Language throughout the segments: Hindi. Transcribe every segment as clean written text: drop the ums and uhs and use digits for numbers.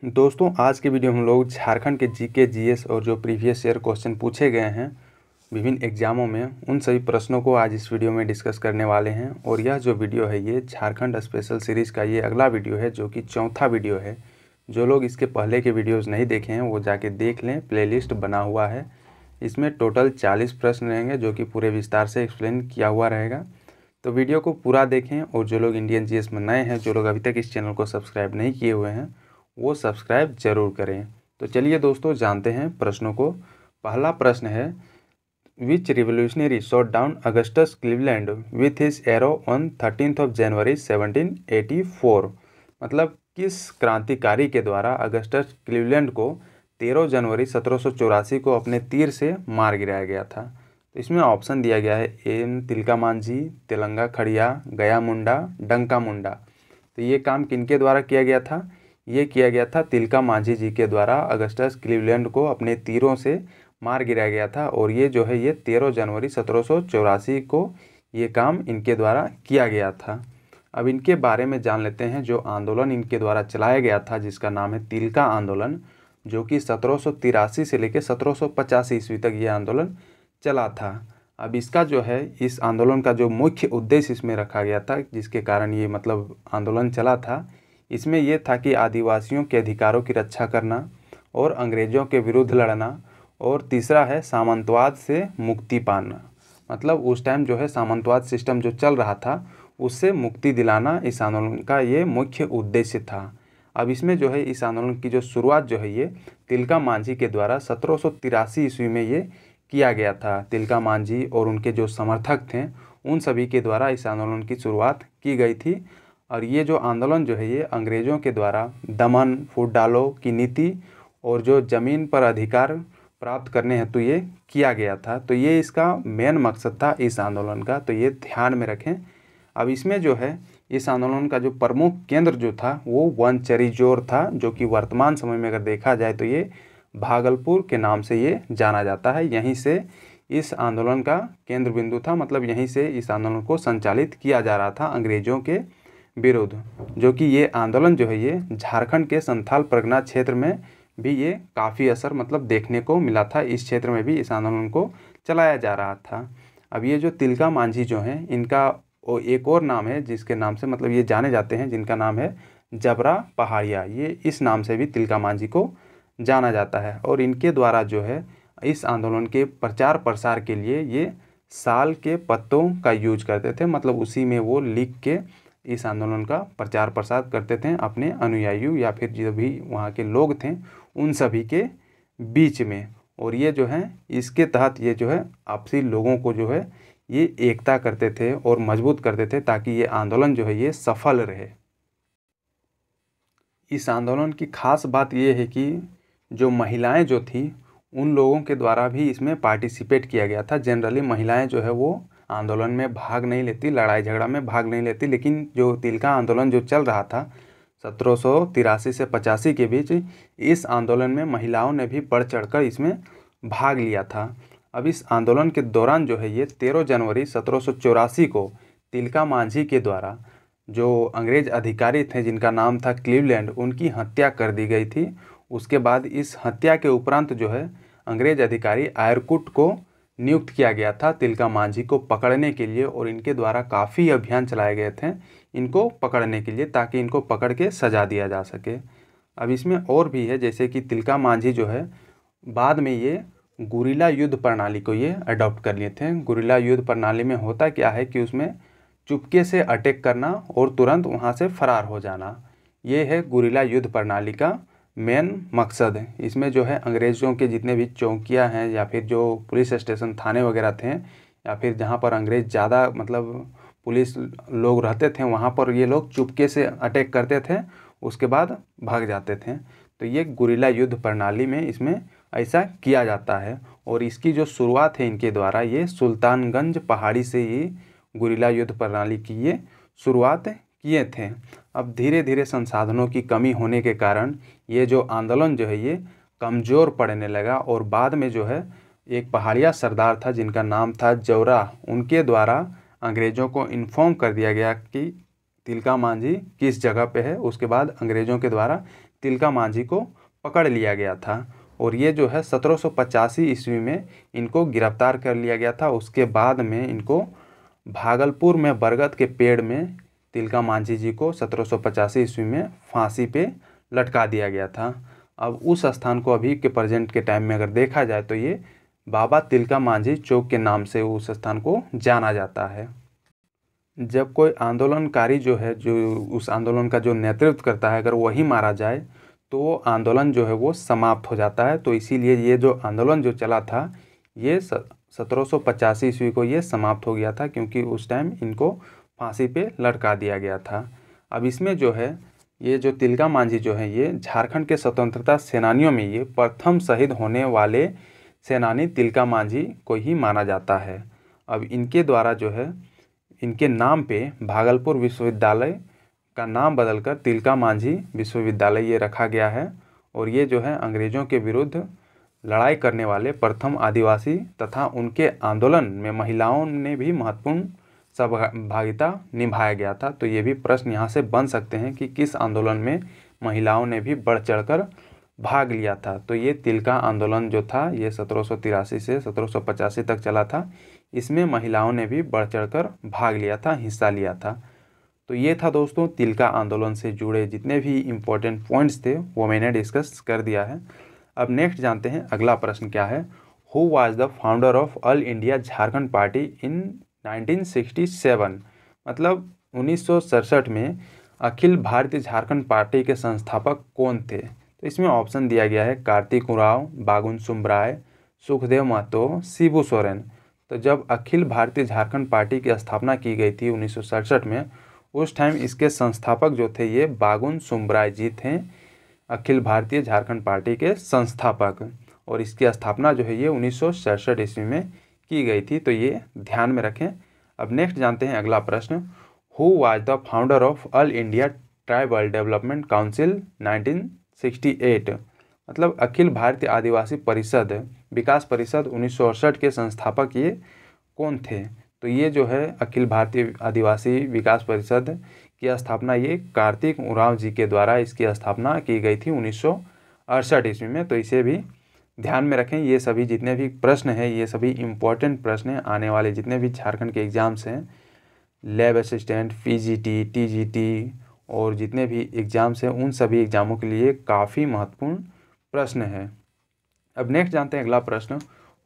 दोस्तों आज के वीडियो में हम लोग झारखंड के जीके जीएस और जो प्रीवियस ईयर क्वेश्चन पूछे गए हैं विभिन्न एग्जामों में उन सभी प्रश्नों को आज इस वीडियो में डिस्कस करने वाले हैं। और यह जो वीडियो है ये झारखंड स्पेशल सीरीज़ का ये अगला वीडियो है जो कि चौथा वीडियो है। जो लोग इसके पहले के वीडियोज़ नहीं देखे हैं वो जाके देख लें, प्लेलिस्ट बना हुआ है। इसमें टोटल 40 प्रश्न रहेंगे जो कि पूरे विस्तार से एक्सप्लेन किया हुआ रहेगा। तो वीडियो को पूरा देखें। और जो लोग इंडियन जीएस में नए हैं, जो लोग अभी तक इस चैनल को सब्सक्राइब नहीं किए हुए हैं, वो सब्सक्राइब जरूर करें। तो चलिए दोस्तों जानते हैं प्रश्नों को। पहला प्रश्न है, which revolutionary shot down Augustus Cleveland with his arrow on 13 January 1784। मतलब किस क्रांतिकारी के द्वारा अगस्टस क्लीवलैंड को 13 जनवरी 1784 को अपने तीर से मार गिराया गया था। तो इसमें ऑप्शन दिया गया है एम तिलका मांझी, तेलंगा खड़िया, गया मुंडा, डंका मुंडा। तो ये काम किनके द्वारा किया गया था? ये किया गया था तिलका मांझी जी के द्वारा अगस्टस क्लीवलैंड को अपने तीरों से मार गिराया गया था। और ये जो है ये 13 जनवरी 1784 को ये काम इनके द्वारा किया गया था। अब इनके बारे में जान लेते हैं। जो आंदोलन इनके द्वारा चलाया गया था जिसका नाम है तिलका आंदोलन, जो कि 1783 से लेकर 1785 ईस्वी तक ये आंदोलन चला था। अब इसका जो है इस आंदोलन का जो मुख्य उद्देश्य इसमें रखा गया था, जिसके कारण ये मतलब आंदोलन चला था, इसमें यह था कि आदिवासियों के अधिकारों की रक्षा करना और अंग्रेज़ों के विरुद्ध लड़ना। और तीसरा है सामंतवाद से मुक्ति पाना। मतलब उस टाइम जो है सामंतवाद सिस्टम जो चल रहा था उससे मुक्ति दिलाना इस आंदोलन का ये मुख्य उद्देश्य था। अब इसमें जो है इस आंदोलन की जो शुरुआत जो है ये तिलका मांझी के द्वारा 1783 ईस्वी में ये किया गया था। तिलका मांझी और उनके जो समर्थक थे उन सभी के द्वारा इस आंदोलन की शुरुआत की गई थी। और ये जो आंदोलन जो है ये अंग्रेज़ों के द्वारा दमन, फूट डालो की नीति और जो ज़मीन पर अधिकार प्राप्त करने हेतु ये किया गया था। तो ये इसका मेन मकसद था इस आंदोलन का, तो ये ध्यान में रखें। अब इसमें जो है इस आंदोलन का जो प्रमुख केंद्र जो था वो वनचरीजोर था, जो कि वर्तमान समय में अगर देखा जाए तो ये भागलपुर के नाम से ये जाना जाता है। यहीं से इस आंदोलन का केंद्र बिंदु था, मतलब यहीं से इस आंदोलन को संचालित किया जा रहा था अंग्रेज़ों के विरुद्ध। जो कि ये आंदोलन जो है ये झारखंड के संथाल परगना क्षेत्र में भी ये काफ़ी असर मतलब देखने को मिला था। इस क्षेत्र में भी इस आंदोलन को चलाया जा रहा था। अब ये जो तिलका मांझी जो हैं इनका एक और नाम है जिसके नाम से मतलब ये जाने जाते हैं, जिनका नाम है जबरा पहाड़िया। ये इस नाम से भी तिलका मांझी को जाना जाता है। और इनके द्वारा जो है इस आंदोलन के प्रचार प्रसार के लिए ये साल के पत्तों का यूज करते थे। मतलब उसी में वो लिख के इस आंदोलन का प्रचार प्रसार करते थे अपने अनुयायियों या फिर जो भी वहाँ के लोग थे उन सभी के बीच में। और ये जो है इसके तहत ये जो है आपसी लोगों को जो है ये एकता करते थे और मजबूत करते थे ताकि ये आंदोलन जो है ये सफल रहे। इस आंदोलन की खास बात ये है कि जो महिलाएं जो थी उन लोगों के द्वारा भी इसमें पार्टिसिपेट किया गया था। जनरली महिलाएं जो है वो आंदोलन में भाग नहीं लेती, लड़ाई झगड़ा में भाग नहीं लेती, लेकिन जो तिलका आंदोलन जो चल रहा था 1783 से 85 के बीच, इस आंदोलन में महिलाओं ने भी बढ़ चढ़कर इसमें भाग लिया था। अब इस आंदोलन के दौरान जो है ये 13 जनवरी 1784 को तिलका मांझी के द्वारा जो अंग्रेज अधिकारी थे जिनका नाम था क्लीवलैंड, उनकी हत्या कर दी गई थी। उसके बाद इस हत्या के उपरांत जो है अंग्रेज अधिकारी आयरकुट को नियुक्त किया गया था तिलका मांझी को पकड़ने के लिए। और इनके द्वारा काफ़ी अभियान चलाए गए थे इनको पकड़ने के लिए, ताकि इनको पकड़ के सजा दिया जा सके। अब इसमें और भी है, जैसे कि तिलका मांझी जो है बाद में ये गुरिल्ला युद्ध प्रणाली को ये अडॉप्ट कर लिए थे। गुरिल्ला युद्ध प्रणाली में होता क्या है कि उसमें चुपके से अटैक करना और तुरंत वहाँ से फरार हो जाना, ये है गुरिल्ला युद्ध प्रणाली का मेन मकसद है। इसमें जो है अंग्रेज़ों के जितने भी चौकियाँ हैं या फिर जो पुलिस स्टेशन थाने वगैरह थे या फिर जहाँ पर अंग्रेज़ ज़्यादा मतलब पुलिस लोग रहते थे वहाँ पर ये लोग चुपके से अटैक करते थे, उसके बाद भाग जाते थे। तो ये गुरिल्ला युद्ध प्रणाली में इसमें ऐसा किया जाता है। और इसकी जो शुरुआत है इनके द्वारा ये सुल्तानगंज पहाड़ी से ही गुरिल्ला युद्ध प्रणाली की ये शुरुआत किए थे। अब धीरे धीरे संसाधनों की कमी होने के कारण ये जो आंदोलन जो है ये कमज़ोर पड़ने लगा। और बाद में जो है एक पहाड़िया सरदार था जिनका नाम था जौरा, उनके द्वारा अंग्रेज़ों को इन्फॉर्म कर दिया गया कि तिलका मांझी किस जगह पे है। उसके बाद अंग्रेज़ों के द्वारा तिलका मांझी को पकड़ लिया गया था और ये जो है 1785 ईस्वी में इनको गिरफ्तार कर लिया गया था। उसके बाद में इनको भागलपुर में बरगद के पेड़ में तिलका मांझी जी को 1785 ईस्वी में फांसी पे लटका दिया गया था। अब उस स्थान को अभी के प्रेजेंट के टाइम में अगर देखा जाए तो ये बाबा तिलका मांझी चौक के नाम से उस स्थान को जाना जाता है। जब कोई आंदोलनकारी जो है, जो उस आंदोलन का जो नेतृत्व करता है, अगर वही मारा जाए तो वो आंदोलन जो है वो समाप्त हो जाता है। तो इसीलिए ये जो आंदोलन जो चला था ये 1785 ईस्वी को ये समाप्त हो गया था, क्योंकि उस टाइम इनको फांसी पे लटका दिया गया था। अब इसमें जो है ये जो तिलका मांझी जो है ये झारखंड के स्वतंत्रता सेनानियों में ये प्रथम शहीद होने वाले सेनानी तिलका मांझी को ही माना जाता है। अब इनके द्वारा जो है इनके नाम पे भागलपुर विश्वविद्यालय का नाम बदलकर तिलका मांझी विश्वविद्यालय ये रखा गया है। और ये जो है अंग्रेज़ों के विरुद्ध लड़ाई करने वाले प्रथम आदिवासी तथा उनके आंदोलन में महिलाओं ने भी महत्वपूर्ण सहभागिता निभाया गया था। तो ये भी प्रश्न यहाँ से बन सकते हैं कि किस आंदोलन में महिलाओं ने भी बढ़ चढ़कर भाग लिया था। तो ये तिलका आंदोलन जो था ये 1783 से 1785 तक चला था। इसमें महिलाओं ने भी बढ़ चढ़कर भाग लिया था, हिस्सा लिया था। तो ये था दोस्तों तिलका आंदोलन से जुड़े जितने भी इम्पोर्टेंट पॉइंट्स थे वो मैंने डिस्कस कर दिया है। अब नेक्स्ट जानते हैं अगला प्रश्न क्या है। Who was the founder of all India Jharkhand party इन 1967? मतलब 1967 में अखिल भारतीय झारखंड पार्टी के संस्थापक कौन थे? तो इसमें ऑप्शन दिया गया है कार्तिक उरांव, बागुन सुमराय, सुखदेव महतो, शिबू सोरेन। तो जब अखिल भारतीय झारखंड पार्टी की स्थापना की गई थी 1967 में, उस टाइम इसके संस्थापक जो थे ये बागुन सुमराय जी थे, अखिल भारतीय झारखंड पार्टी के संस्थापक। और इसकी स्थापना जो है ये 1967 ईस्वी में की गई थी। तो ये ध्यान में रखें। अब नेक्स्ट जानते हैं अगला प्रश्न। Who was the founder of all India tribal development council 1968? मतलब अखिल भारतीय आदिवासी परिषद विकास परिषद 1968 के संस्थापक ये कौन थे? तो ये जो है अखिल भारतीय आदिवासी विकास परिषद की स्थापना ये कार्तिक उरांव जी के द्वारा इसकी स्थापना की गई थी 1968 ईस्वी में। तो इसे भी ध्यान में रखें। ये सभी जितने भी प्रश्न हैं ये सभी इम्पोर्टेंट प्रश्न हैं। आने वाले जितने भी झारखंड के एग्ज़ाम्स हैं, लैब असिस्टेंट, पीजीटी, टीजीटी और जितने भी एग्ज़ाम्स हैं उन सभी एग्ज़ामों के लिए काफ़ी महत्वपूर्ण प्रश्न है। अब नेक्स्ट जानते हैं अगला प्रश्न।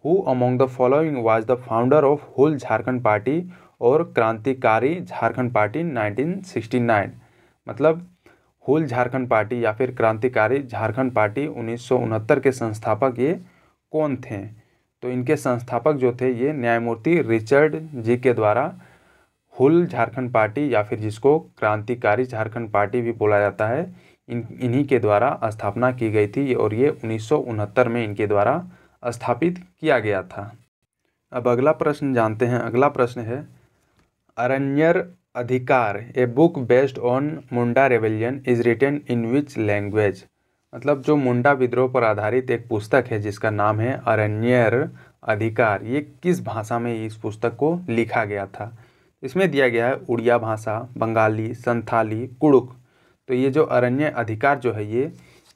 Who among the following was the founder of Hul Jharkhand party और क्रांतिकारी झारखंड पार्टी 1969? मतलब हुल झारखंड पार्टी या फिर क्रांतिकारी झारखंड पार्टी 1969 के संस्थापक ये कौन थे? तो इनके संस्थापक जो थे ये न्यायमूर्ति रिचर्ड जी के द्वारा हुल झारखंड पार्टी या फिर जिसको क्रांतिकारी झारखंड पार्टी भी बोला जाता है, इन्हीं के द्वारा स्थापना की गई थी और ये 1969 में इनके द्वारा स्थापित किया गया था। अब अगला प्रश्न जानते हैं। अगला प्रश्न है Aranyer Adhikar a book based on Munda rebellion is written in which language? मतलब जो मुंडा विद्रोह पर आधारित एक पुस्तक है जिसका नाम है अरण्यर अधिकार, ये किस भाषा में इस पुस्तक को लिखा गया था? इसमें दिया गया है उड़िया भाषा, बंगाली, संथाली, कुड़ुक। तो ये जो अरण्य अधिकार जो है ये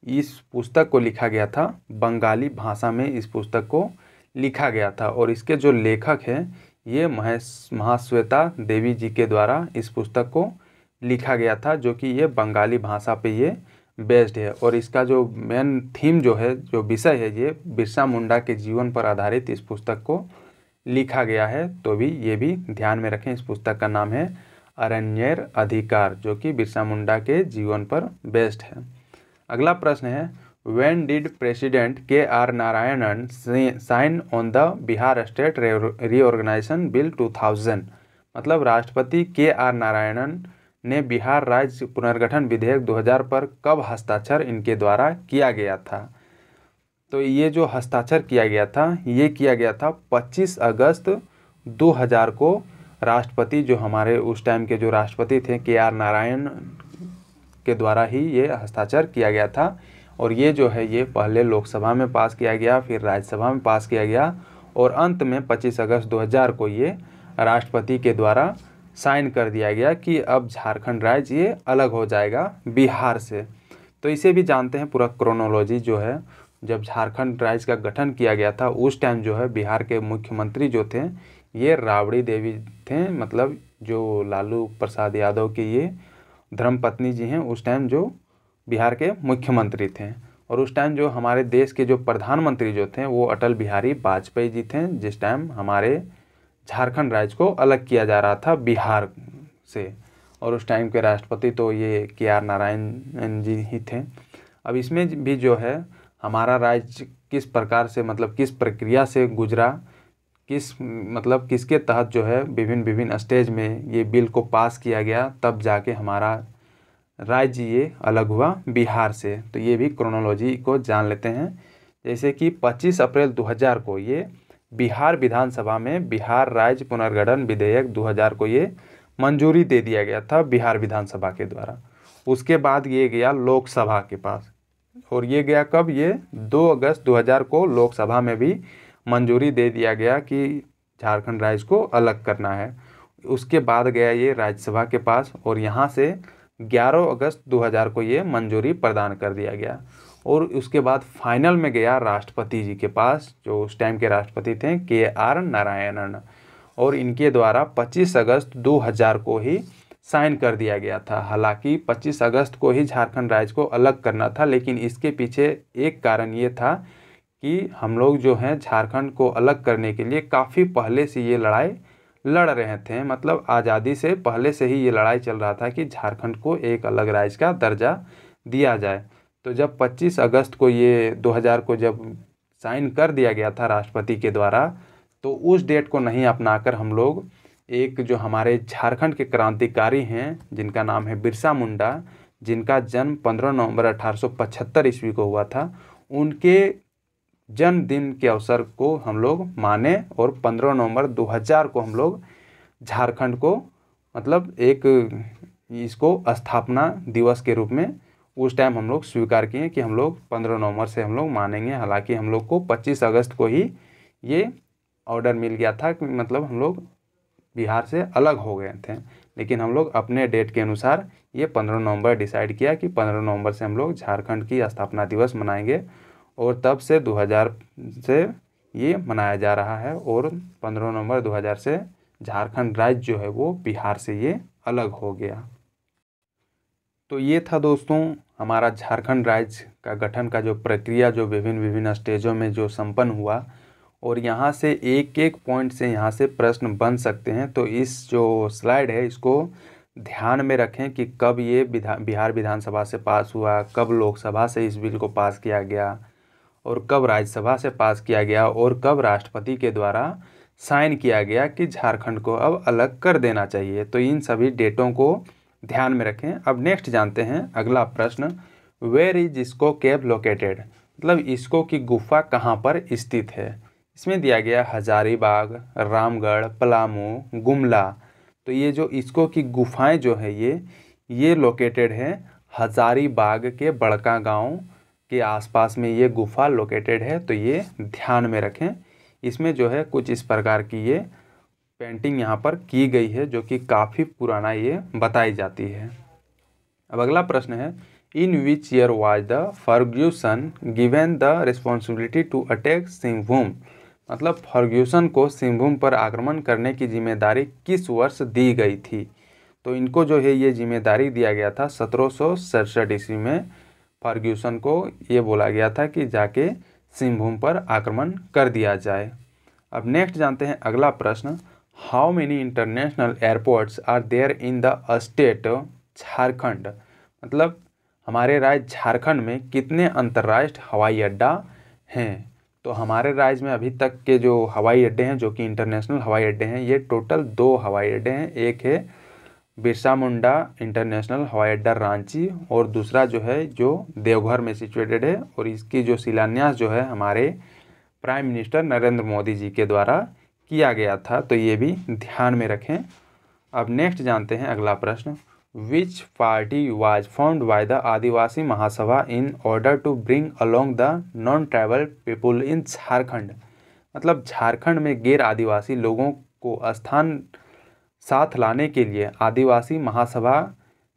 इस पुस्तक को लिखा गया था बंगाली भाषा में, इस पुस्तक को लिखा गया था। और इसके जो लेखक हैं ये महाश्वेता देवी जी के द्वारा इस पुस्तक को लिखा गया था, जो कि ये बंगाली भाषा पे ये बेस्ड है। और इसका जो मेन थीम जो है, जो विषय है, ये बिरसा मुंडा के जीवन पर आधारित इस पुस्तक को लिखा गया है। तो भी ये भी ध्यान में रखें। इस पुस्तक का नाम है अरण्यर अधिकार, जो कि बिरसा मुंडा के जीवन पर बेस्ड है। अगला प्रश्न है when did president K R. Narayanan sign on the Bihar state reorganisation bill 2000? मतलब राष्ट्रपति के.आर. नारायणन ने बिहार राज्य पुनर्गठन विधेयक 2000 पर कब हस्ताक्षर इनके द्वारा किया गया था? तो ये जो हस्ताक्षर किया गया था ये किया गया था 25 अगस्त 2000 को। राष्ट्रपति जो हमारे उस टाइम के जो राष्ट्रपति थे के.आर. नारायण के द्वारा ही ये हस्ताक्षर किया गया था। और ये जो है ये पहले लोकसभा में पास किया गया, फिर राज्यसभा में पास किया गया और अंत में 25 अगस्त 2000 को ये राष्ट्रपति के द्वारा साइन कर दिया गया कि अब झारखंड राज्य ये अलग हो जाएगा बिहार से। तो इसे भी जानते हैं पूरा क्रोनोलॉजी जो है। जब झारखंड राज्य का गठन किया गया था उस टाइम जो है बिहार के मुख्यमंत्री जो थे ये राबड़ी देवी थे, मतलब जो लालू प्रसाद यादव के ये धर्मपत्नी जी हैं, उस टाइम जो बिहार के मुख्यमंत्री थे। और उस टाइम जो हमारे देश के जो प्रधानमंत्री जो थे वो अटल बिहारी वाजपेयी जी थे, जिस टाइम हमारे झारखंड राज्य को अलग किया जा रहा था बिहार से। और उस टाइम के राष्ट्रपति तो ये KR नारायण जी ही थे। अब इसमें भी जो है हमारा राज्य किस प्रकार से, मतलब किस प्रक्रिया से गुजरा, मतलब किसके तहत जो है विभिन्न स्टेज में ये बिल को पास किया गया, तब जाके हमारा राज्य ये अलग हुआ बिहार से। तो ये भी क्रोनोलॉजी को जान लेते हैं। जैसे कि 25 अप्रैल 2000 को ये बिहार विधानसभा में बिहार राज्य पुनर्गठन विधेयक 2000 को ये मंजूरी दे दिया गया था बिहार विधानसभा के द्वारा। उसके बाद ये गया लोकसभा के पास, और ये गया कब, ये 2 अगस्त 2000 को लोकसभा में भी मंजूरी दे दिया गया कि झारखंड राज्य को अलग करना है। उसके बाद गया ये राज्यसभा के पास, और यहाँ से 11 अगस्त 2000 को ये मंजूरी प्रदान कर दिया गया। और उसके बाद फाइनल में गया राष्ट्रपति जी के पास, जो उस टाइम के राष्ट्रपति थे KR नारायणन, और इनके द्वारा 25 अगस्त 2000 को ही साइन कर दिया गया था। हालांकि 25 अगस्त को ही झारखंड राज्य को अलग करना था, लेकिन इसके पीछे एक कारण ये था कि हम लोग जो हैं झारखंड को अलग करने के लिए काफ़ी पहले से ये लड़ाई लड़ रहे थे। मतलब आज़ादी से पहले से ही ये लड़ाई चल रहा था कि झारखंड को एक अलग राज्य का दर्जा दिया जाए। तो जब 25 अगस्त को ये 2000 को जब साइन कर दिया गया था राष्ट्रपति के द्वारा, तो उस डेट को नहीं अपनाकर हम लोग एक जो हमारे झारखंड के क्रांतिकारी हैं जिनका नाम है बिरसा मुंडा, जिनका जन्म 15 नवंबर 1875 ईस्वी को हुआ था, उनके जन्मदिन के अवसर को हम लोग माने, और 15 नवंबर 2000 को हम लोग झारखंड को मतलब एक इसको स्थापना दिवस के रूप में उस टाइम हम लोग स्वीकार किए कि हम लोग 15 नवंबर से हम लोग मानेंगे। हालांकि हम लोग को 25 अगस्त को ही ये ऑर्डर मिल गया था कि मतलब हम लोग बिहार से अलग हो गए थे, लेकिन हम लोग अपने डेट के अनुसार ये 15 नवंबर डिसाइड किया कि 15 नवंबर से हम लोग झारखंड की स्थापना दिवस मनाएंगे, और तब से 2000 से ये मनाया जा रहा है। और 15 नवंबर 2000 से झारखंड राज्य जो है वो बिहार से ये अलग हो गया। तो ये था दोस्तों हमारा झारखंड राज्य का गठन का जो प्रक्रिया, जो विभिन्न स्टेजों में जो संपन्न हुआ। और यहाँ से एक एक पॉइंट से यहाँ से प्रश्न बन सकते हैं। तो इस जो स्लाइड है इसको ध्यान में रखें कि कब ये बिहार विधानसभा से पास हुआ, कब लोकसभा से इस बिल को पास किया गया, और कब राज्यसभा से पास किया गया, और कब राष्ट्रपति के द्वारा साइन किया गया कि झारखंड को अब अलग कर देना चाहिए। तो इन सभी डेटों को ध्यान में रखें। अब नेक्स्ट जानते हैं अगला प्रश्न, वेयर इज इस्को केव लोकेटेड, मतलब इस्को की गुफा कहाँ पर स्थित है। इसमें दिया गया हजारीबाग, रामगढ़, पलामू, गुमला। तो ये जो इस्को की गुफाएं जो है ये लोकेटेड है हजारीबाग के बड़का गांव के आसपास में ये गुफा लोकेटेड है। तो ये ध्यान में रखें। इसमें जो है कुछ इस प्रकार की ये पेंटिंग यहाँ पर की गई है जो कि काफ़ी पुराना ये बताई जाती है। अब अगला प्रश्न है, in which year was the Fergusson given the responsibility to attack Singhbhum, मतलब फर्ग्यूसन को सिंहभूम पर आक्रमण करने की जिम्मेदारी किस वर्ष दी गई थी। तो इनको जो है ये जिम्मेदारी दिया गया था 1767 ईस्वी में। फर्ग्यूसन को ये बोला गया था कि जाके सिंहभूम पर आक्रमण कर दिया जाए। अब नेक्स्ट जानते हैं अगला प्रश्न, how many international airports are there in the state Jharkhand, मतलब हमारे राज्य झारखंड में कितने अंतर्राष्ट्रीय हवाई अड्डा हैं। तो हमारे राज्य में अभी तक के जो हवाई अड्डे हैं जो कि इंटरनेशनल हवाई अड्डे हैं, ये टोटल 2 हवाई अड्डे हैं। एक है बिरसा मुंडा इंटरनेशनल हवाई अड्डा रांची, और दूसरा जो है जो देवघर में सिचुएटेड है, और इसकी जो शिलान्यास जो है हमारे प्राइम मिनिस्टर नरेंद्र मोदी जी के द्वारा किया गया था। तो ये भी ध्यान में रखें। अब नेक्स्ट जानते हैं अगला प्रश्न, which party was formed by the Adivasi Mahasabha in order to bring along the non tribal people in Jharkhand, मतलब झारखंड में गैर आदिवासी लोगों को साथ लाने के लिए आदिवासी महासभा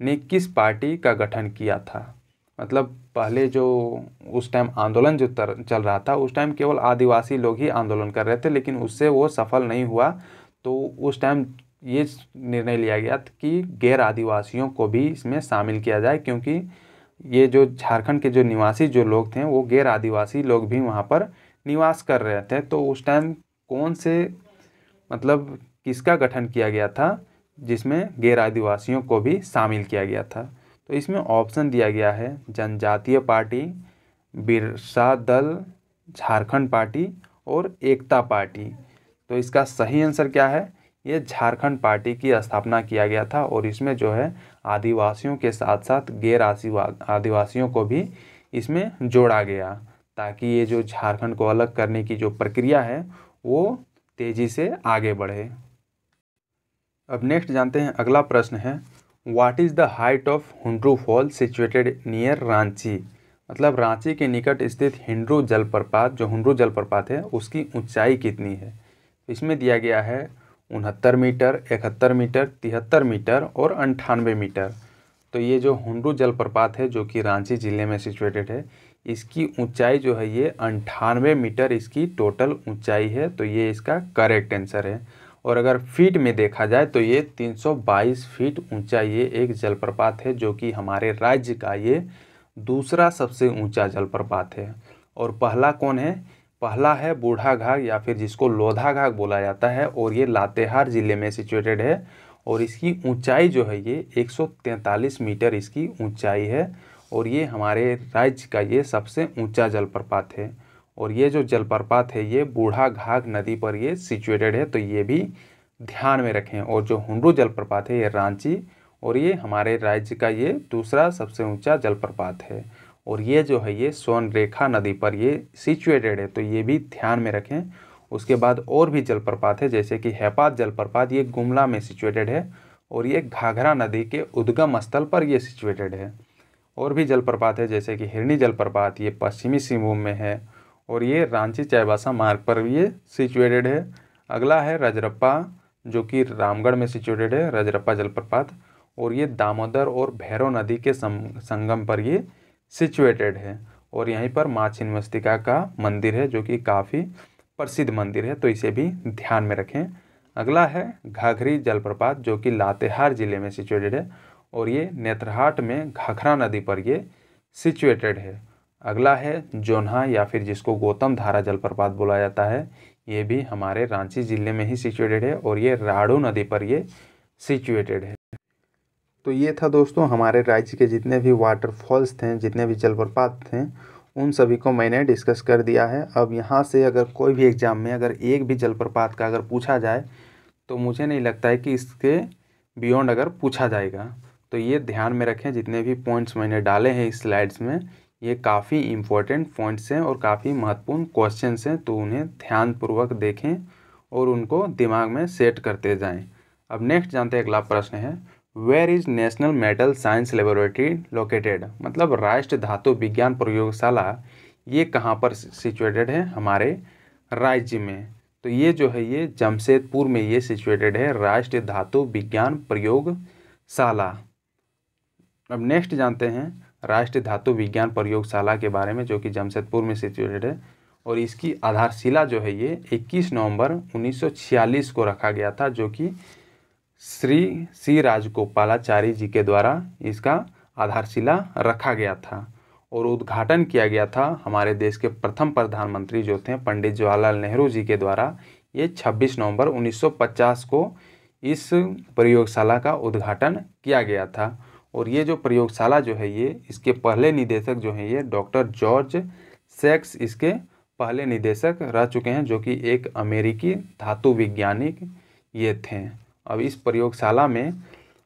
ने किस पार्टी का गठन किया था। मतलब पहले जो उस टाइम आंदोलन जो चल रहा था उस टाइम केवल आदिवासी लोग ही आंदोलन कर रहे थे, लेकिन उससे वो सफल नहीं हुआ। तो उस टाइम ये निर्णय लिया गया कि गैर आदिवासियों को भी इसमें शामिल किया जाए, क्योंकि ये जो झारखंड के जो निवासी जो लोग थे वो गैर आदिवासी लोग भी वहाँ पर निवास कर रहे थे। तो उस टाइम कौन से मतलब किसका गठन किया गया था जिसमें गैर आदिवासियों को भी शामिल किया गया था? तो इसमें ऑप्शन दिया गया है जनजातीय पार्टी, बिरसा दल, झारखंड पार्टी और एकता पार्टी। तो इसका सही आंसर क्या है? ये झारखंड पार्टी की स्थापना किया गया था और इसमें जो है आदिवासियों के साथ साथ गैर आदिवासियों को भी इसमें जोड़ा गया, ताकि ये जो झारखंड को अलग करने की जो प्रक्रिया है वो तेज़ी से आगे बढ़े। अब नेक्स्ट जानते हैं, अगला प्रश्न है what is the height of Hundru fall situated near Ranchi? मतलब रांची के निकट स्थित हिंड्रू जलप्रपात, जो हुंड्रू जलप्रपात है, उसकी ऊंचाई कितनी है? इसमें दिया गया है 69 मीटर, 71 मीटर, 73 मीटर और 98 मीटर। तो ये जो हुंड्रू जलप्रपात है जो कि रांची ज़िले में सिचुएटेड है, इसकी ऊंचाई जो है ये 98 मीटर इसकी टोटल ऊंचाई है। तो ये इसका करेक्ट आंसर है। और अगर फीट में देखा जाए तो ये 322 फीट ऊंचा ये एक जलप्रपात है, जो कि हमारे राज्य का ये दूसरा सबसे ऊंचा जलप्रपात है। और पहला कौन है? पहला है बूढ़ा घाघ या फिर जिसको लोधा घाघ बोला जाता है, और ये लातेहार ज़िले में सिचुएटेड है। और इसकी ऊंचाई जो है ये 143 मीटर इसकी ऊंचाई है, और ये हमारे राज्य का ये सबसे ऊंचा जलप्रपात है। और ये जो जलप्रपात है ये बूढ़ा घाघ नदी पर ये सिचुएटेड है, तो ये भी ध्यान में रखें। और जो हुंड्रू जलप्रपात है ये रांची और ये हमारे राज्य का ये दूसरा सबसे ऊंचा जलप्रपात है। और ये जो है ये सोनरेखा नदी पर ये सिचुएटेड है, तो ये भी ध्यान में रखें। उसके बाद और भी जलप्रपात है जैसे कि हैपात जलप्रपात, ये गुमला में सिचुएटेड है और ये घाघरा नदी के उद्गम स्थल पर ये सिचुएटेड है। और भी जलप्रपात है जैसे कि हिरनी जलप्रपात, ये पश्चिमी सिंहभूम में है और ये रांची चाईबासा मार्ग पर ये सिचुएटेड है। अगला है रजरप्पा, जो कि रामगढ़ में सिचुएटेड है, रजरप्पा जलप्रपात, और ये दामोदर और भैरव नदी के संगम पर ये सिचुएटेड है। और यहीं पर माँ छिन्नमस्तिका का मंदिर है जो कि काफ़ी प्रसिद्ध मंदिर है, तो इसे भी ध्यान में रखें। अगला है घाघरी जलप्रपात, जो कि लातेहार ज़िले में सिचुएटेड है और ये नेत्रहाट में घाघरा नदी पर ये सिचुएटेड है। अगला है जोन्हा या फिर जिसको गौतम धारा जलप्रपात बोला जाता है, ये भी हमारे रांची ज़िले में ही सिचुएटेड है और ये राड़ू नदी पर ये सिचुएटेड है। तो ये था दोस्तों हमारे राज्य के जितने भी वाटरफॉल्स थे, जितने भी जलप्रपात थे, उन सभी को मैंने डिस्कस कर दिया है। अब यहाँ से अगर कोई भी एग्ज़ाम में अगर एक भी जलप्रपात का अगर पूछा जाए तो मुझे नहीं लगता है कि इसके बियॉन्ड अगर पूछा जाएगा। तो ये ध्यान में रखें, जितने भी पॉइंट्स मैंने डाले हैं इस स्लाइड्स में ये काफ़ी इम्पोर्टेंट पॉइंट्स हैं और काफ़ी महत्वपूर्ण क्वेश्चंस हैं, तो उन्हें ध्यानपूर्वक देखें और उनको दिमाग में सेट करते जाएं। अब नेक्स्ट जानते हैं, अगला प्रश्न है where is national metal science laboratory located? मतलब राष्ट्रीय धातु विज्ञान प्रयोगशाला ये कहाँ पर सिचुएटेड है? हमारे राज्य में। तो ये जो है ये जमशेदपुर में ये सिचुएटेड है, राष्ट्रीय धातु विज्ञान प्रयोगशाला। अब नेक्स्ट जानते हैं राष्ट्रीय धातु विज्ञान प्रयोगशाला के बारे में, जो कि जमशेदपुर में सिचुएटेड है और इसकी आधारशिला जो है ये 21 नवंबर 1946 को रखा गया था, जो कि श्री सी राजगोपालाचारी जी के द्वारा इसका आधारशिला रखा गया था। और उद्घाटन किया गया था हमारे देश के प्रथम प्रधानमंत्री जो थे पंडित जवाहरलाल नेहरू जी के द्वारा, ये 26 नवंबर 1950 को इस प्रयोगशाला का उद्घाटन किया गया था। और ये जो प्रयोगशाला जो है ये इसके पहले निदेशक जो हैं ये डॉक्टर जॉर्ज सैक्स इसके पहले निदेशक रह चुके हैं, जो कि एक अमेरिकी धातु वैज्ञानिक ये थे। अब इस प्रयोगशाला में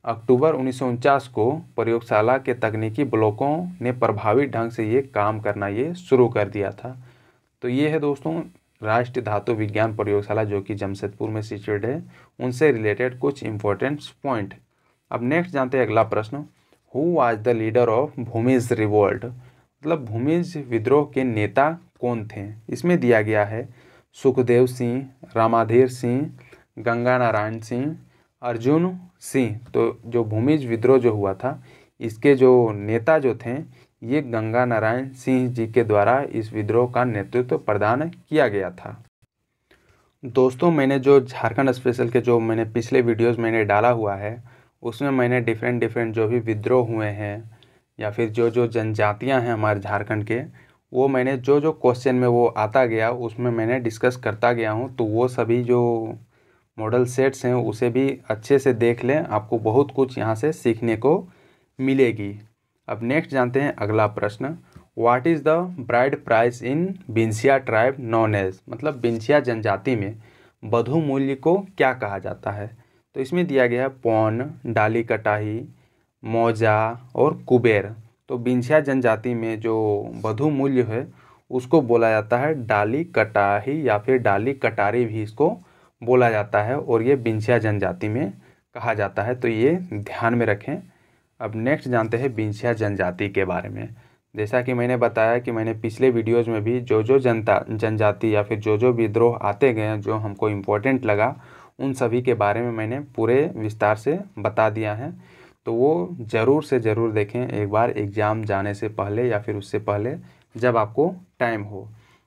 अक्टूबर 1949 को प्रयोगशाला के तकनीकी ब्लॉकों ने प्रभावी ढंग से ये काम करना ये शुरू कर दिया था। तो ये है दोस्तों राष्ट्रीय धातु विज्ञान प्रयोगशाला जो कि जमशेदपुर में सिचुएटेड है, उनसे रिलेटेड कुछ इंपॉर्टेंट पॉइंट। अब नेक्स्ट जानते हैं अगला प्रश्न, who was the leader of Bhumij revolt? मतलब भूमिज विद्रोह के नेता कौन थे? इसमें दिया गया है सुखदेव सिंह, रामाधीर सिंह, गंगा नारायण सिंह, अर्जुन सिंह। तो जो भूमिज विद्रोह जो हुआ था इसके जो नेता जो थे ये गंगा नारायण सिंह जी के द्वारा इस विद्रोह का नेतृत्व प्रदान किया गया था। दोस्तों, मैंने जो झारखंड स्पेशल के जो मैंने पिछले वीडियोस मैंने डाला हुआ है, उसमें मैंने डिफरेंट जो भी विद्रोह हुए हैं या फिर जो जनजातियां हैं हमारे झारखंड के, वो मैंने जो क्वेश्चन में वो आता गया उसमें मैंने डिस्कस करता गया हूँ। तो वो सभी जो मॉडल सेट्स हैं उसे भी अच्छे से देख लें, आपको बहुत कुछ यहाँ से सीखने को मिलेगी। अब नेक्स्ट जानते हैं अगला प्रश्न, what is the bride price in Binjhia tribe known as, मतलब बिनसिया जनजाति में वधू मूल्य को क्या कहा जाता है। तो इसमें दिया गया है पौन, डाली कटाही, मौजा और कुबेर। तो बिनसिया जनजाति में जो वधू मूल्य है उसको बोला जाता है डाली कटाही या फिर डाली कटारी भी इसको बोला जाता है, और ये बिनसिया जनजाति में कहा जाता है। तो ये ध्यान में रखें। अब नेक्स्ट जानते हैं बिनसिया जनजाति के बारे में। जैसा कि मैंने बताया कि मैंने पिछले वीडियोज़ में भी जो जनजाति या फिर जो विद्रोह आते गए हैं जो हमको इम्पोर्टेंट लगा, उन सभी के बारे में मैंने पूरे विस्तार से बता दिया है। तो वो ज़रूर से ज़रूर देखें एक बार एग्ज़ाम जाने से पहले या फिर उससे पहले जब आपको टाइम हो।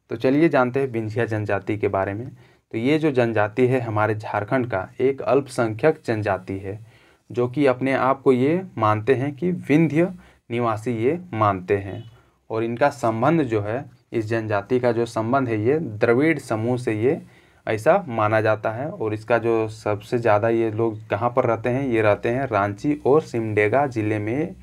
तो चलिए जानते हैं बिनसिया जनजाति के बारे में। तो ये जो जनजाति है हमारे झारखंड का एक अल्पसंख्यक जनजाति है, जो कि अपने आप को ये मानते हैं कि विंध्य निवासी ये मानते हैं। और इनका संबंध जो है, इस जनजाति का जो संबंध है ये द्रविड़ समूह से ये ऐसा माना जाता है। और इसका जो सबसे ज़्यादा ये लोग कहाँ पर रहते हैं, ये रहते हैं रांची और सिमडेगा ज़िले में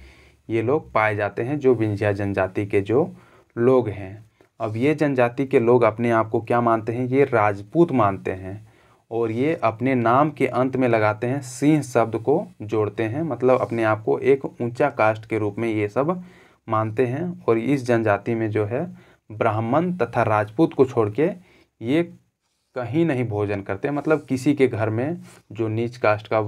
ये लोग पाए जाते हैं, जो बिनसिया जनजाति के जो लोग हैं। अब ये जनजाति के लोग अपने आप को क्या मानते हैं, ये राजपूत मानते हैं। और ये अपने नाम के अंत में लगाते हैं सिंह शब्द को जोड़ते हैं, मतलब अपने आप को एक ऊंचा कास्ट के रूप में ये सब मानते हैं। और इस जनजाति में जो है ब्राह्मण तथा राजपूत को छोड़ के ये कहीं नहीं भोजन करते, मतलब किसी के घर में जो नीच कास्ट का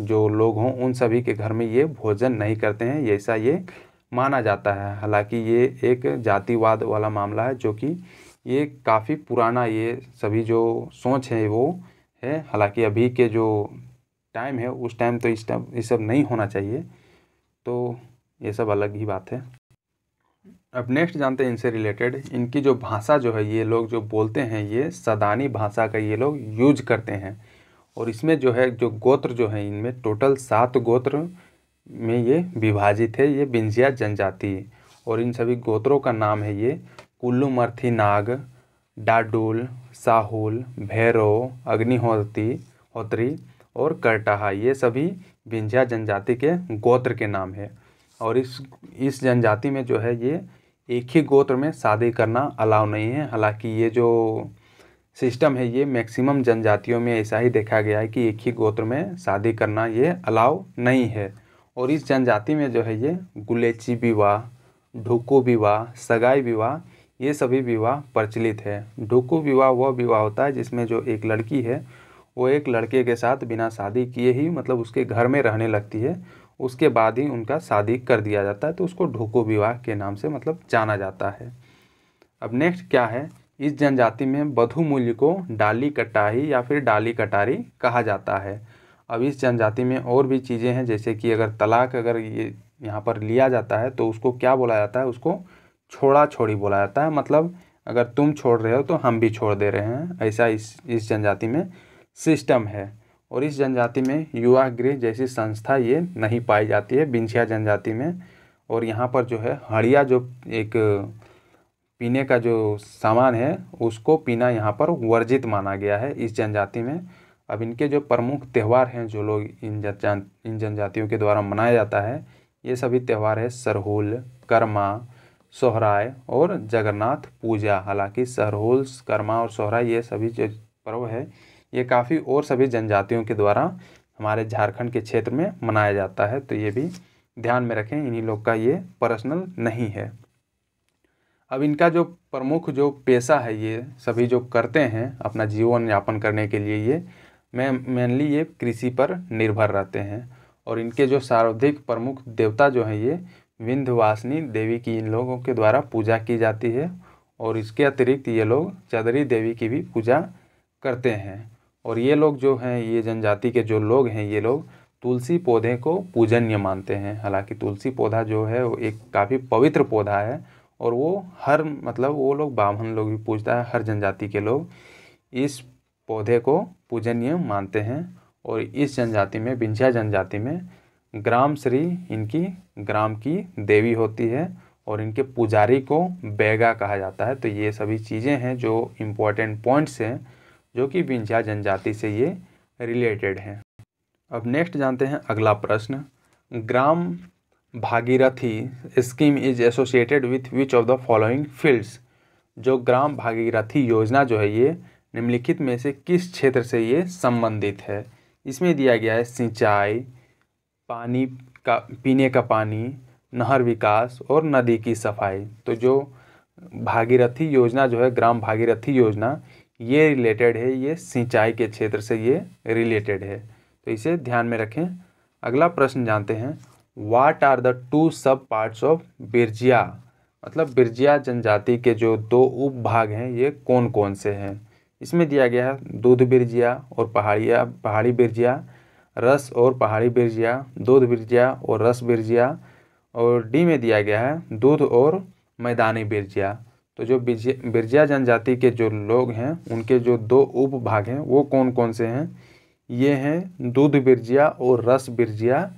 जो लोग हों उन सभी के घर में ये भोजन नहीं करते हैं, ऐसा ये माना जाता है। हालांकि ये एक जातिवाद वाला मामला है, जो कि ये काफ़ी पुराना ये सभी जो सोच है वो है। हालांकि अभी के जो टाइम है उस टाइम तो इस सब नहीं होना चाहिए, तो ये सब अलग ही बात है। अब नेक्स्ट जानते हैं इनसे रिलेटेड, इनकी जो भाषा जो है ये लोग जो बोलते हैं ये सदानी भाषा का ये लोग यूज करते हैं। और इसमें जो है जो गोत्र जो है इनमें टोटल 7 गोत्र में ये विभाजित है, ये बिनसिया जनजाति। और इन सभी गोत्रों का नाम है ये कुल्लूमर्थी नाग, डाडुल, साहुल, भैरव, अग्निहोत्री और करटाहा। ये सभी बिनसिया जनजाति के गोत्र के नाम है। और इस जनजाति में जो है ये एक ही गोत्र में शादी करना अलाउ नहीं है। हालांकि ये जो सिस्टम है ये मैक्सिमम जनजातियों में ऐसा ही देखा गया है कि एक ही गोत्र में शादी करना ये अलाउ नहीं है। और इस जनजाति में जो है ये गुलेची विवाह, ढुकू विवाह, सगाई विवाह, ये सभी विवाह प्रचलित है। ढुकू विवाह वह विवाह होता है जिसमें जो एक लड़की है वो एक लड़के के साथ बिना शादी किए ही मतलब उसके घर में रहने लगती है, उसके बाद ही उनका शादी कर दिया जाता है। तो उसको ढुकू विवाह के नाम से मतलब जाना जाता है। अब नेक्स्ट क्या है, इस जनजाति में वधू मूल्य को डाली कटाही या फिर डाली कटारी कहा जाता है। अब इस जनजाति में और भी चीज़ें हैं, जैसे कि अगर तलाक अगर ये यहाँ पर लिया जाता है तो उसको क्या बोला जाता है, उसको छोड़ा छोड़ी बोला जाता है। मतलब अगर तुम छोड़ रहे हो तो हम भी छोड़ दे रहे हैं, ऐसा इस जनजाति में सिस्टम है। और इस जनजाति में युवा गृह जैसी संस्था ये नहीं पाई जाती है बिनसिया जनजाति में। और यहाँ पर जो है हड़िया जो एक पीने का जो सामान है उसको पीना यहाँ पर वर्जित माना गया है इस जनजाति में। अब इनके जो प्रमुख त्यौहार हैं जो लोग इन जनजातियों के द्वारा मनाया जाता है, ये सभी त्यौहार है सरहुल, कर्मा, सोहराय और जगन्नाथ पूजा। हालांकि सरहुल, कर्मा और सोहराय ये सभी जो पर्व है ये काफ़ी और सभी जनजातियों के द्वारा हमारे झारखंड के क्षेत्र में मनाया जाता है। तो ये भी ध्यान में रखें, इन्हीं लोग का ये पर्सनल नहीं है। अब इनका जो प्रमुख जो पेशा है ये सभी जो करते हैं अपना जीवन यापन करने के लिए, ये मेनली ये कृषि पर निर्भर रहते हैं। और इनके जो सर्वाधिक प्रमुख देवता जो हैं ये विंध्यवासिनी देवी की इन लोगों के द्वारा पूजा की जाती है। और इसके अतिरिक्त ये लोग चदरी देवी की भी पूजा करते हैं। और ये लोग जो हैं, ये जनजाति के जो लोग हैं, ये लोग तुलसी पौधे को पूजनीय मानते हैं। हालांकि तुलसी पौधा जो है वो एक काफ़ी पवित्र पौधा है और वो हर मतलब वो लोग ब्राह्मण लोग भी पूजता है, हर जनजाति के लोग इस पौधे को पूजनीय मानते हैं। और इस जनजाति में, विंध्या जनजाति में, ग्राम श्री इनकी ग्राम की देवी होती है और इनके पुजारी को बैगा कहा जाता है। तो ये सभी चीज़ें हैं जो इम्पोर्टेंट पॉइंट्स हैं जो कि विंध्या जनजाति से ये रिलेटेड हैं। अब नेक्स्ट जानते हैं अगला प्रश्न। Gram Bhagirathi scheme is associated with which of the following fields. जो ग्राम भागीरथी योजना जो है ये निम्नलिखित में से किस क्षेत्र से ये संबंधित है। इसमें दिया गया है सिंचाई, पानी का पीने का पानी, नहर विकास और नदी की सफाई। तो जो भागीरथी योजना जो है, ग्राम भागीरथी योजना, ये रिलेटेड है, ये सिंचाई के क्षेत्र से ये रिलेटेड है, तो इसे ध्यान में रखें। अगला प्रश्न जानते हैं। व्हाट आर द टू सब पार्ट्स ऑफ बिरजिया। मतलब बिरजिया जनजाति के जो दो उप भाग हैं ये कौन कौन से हैं। इसमें दिया गया है दूध बिरजिया और पहाड़ी बिरजिया, रस और पहाड़ी बिरजिया, दूध बिरजिया और रस बिरजिया, और डी में दिया गया है दूध और मैदानी बिरजिया। तो जो बिरजिया जनजाति के जो लोग हैं उनके जो दो उप भाग हैं वो कौन कौन से हैं। ये हैं दूध बिरजिया और रस बिरजिया।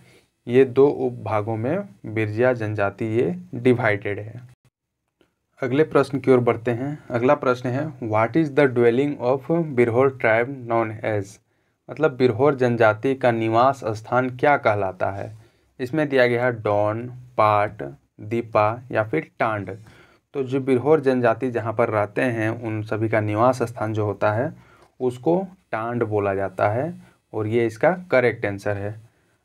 ये दो उप भागों में बिरजिया जनजाति ये डिवाइडेड है। अगले प्रश्न की ओर बढ़ते हैं। अगला प्रश्न है what is the dwelling of Birhor tribe known as. मतलब बिरहोर जनजाति का निवास स्थान क्या कहलाता है। इसमें दिया गया है डॉन, पाट, दीपा या फिर टांड। तो जो बिरहोर जनजाति जहाँ पर रहते हैं उन सभी का निवास स्थान जो होता है उसको टांड बोला जाता है और ये इसका करेक्ट आंसर है।